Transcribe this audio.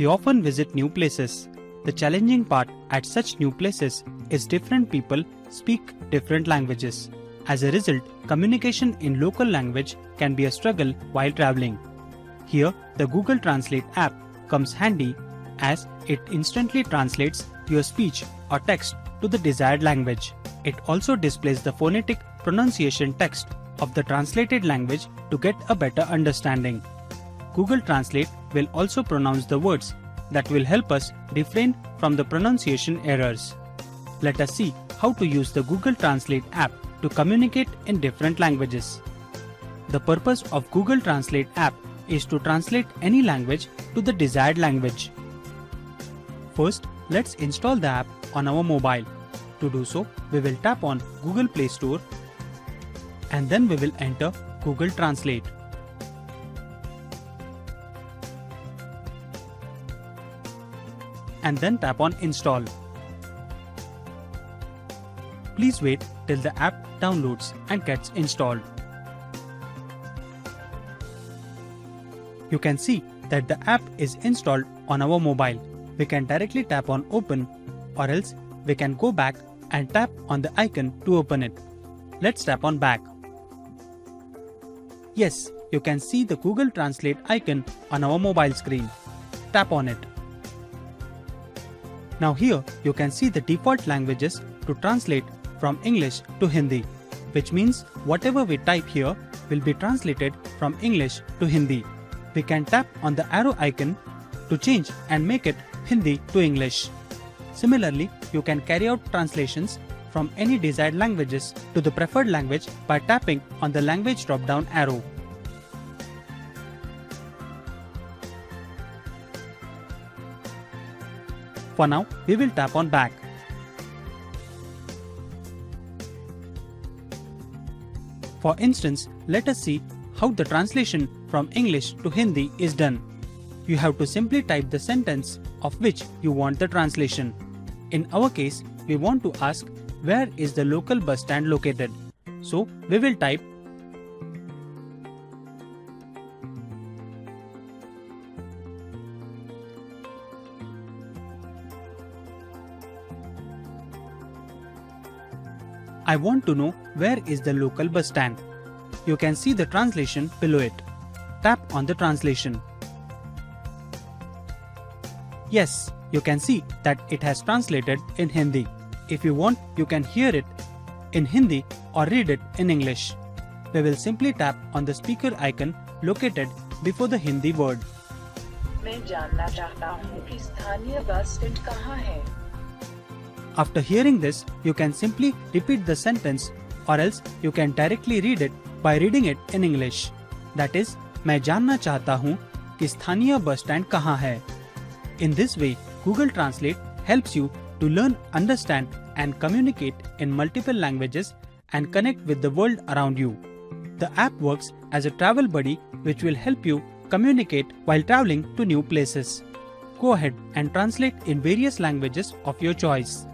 We often visit new places. The challenging part at such new places is different people speak different languages. As a result, communication in local language can be a struggle while traveling. Here, the Google Translate app comes handy as it instantly translates your speech or text to the desired language. It also displays the phonetic pronunciation text of the translated language to get a better understanding. Google Translate will also pronounce the words that will help us refrain from the pronunciation errors. Let us see how to use the Google Translate app to communicate in different languages. The purpose of Google Translate app is to translate any language to the desired language. First, let's install the app on our mobile. To do so, we will tap on Google Play Store and then we will enter Google Translate. And then tap on Install. Please wait till the app downloads and gets installed. You can see that the app is installed on our mobile. We can directly tap on Open, or else we can go back and tap on the icon to open it. Let's tap on Back. Yes, you can see the Google Translate icon on our mobile screen. Tap on it. Now here you can see the default languages to translate from English to Hindi, which means whatever we type here will be translated from English to Hindi. We can tap on the arrow icon to change and make it Hindi to English. Similarly, you can carry out translations from any desired languages to the preferred language by tapping on the language drop-down arrow. For now, we will tap on Back. For instance, let us see how the translation from English to Hindi is done. You have to simply type the sentence of which you want the translation. In our case, we want to ask where is the local bus stand located. So we will type I want to know where is the local bus stand. You can see the translation below it. Tap on the translation. Yes, you can see that it has translated in Hindi. If you want, you can hear it in Hindi or read it in English. We will simply tap on the speaker icon located before the Hindi word. मैं जानना चाहता हूँ कि स्थानीय bus stand कहाँ है? After hearing this, you can simply repeat the sentence or else you can directly read it by reading it in English. That is, मैं जानना चाहता हूँ कि स्थानीय बस स्टैंड कहाँ है. In this way, Google Translate helps you to learn, understand and communicate in multiple languages and connect with the world around you. The app works as a travel buddy which will help you communicate while traveling to new places. Go ahead and translate in various languages of your choice.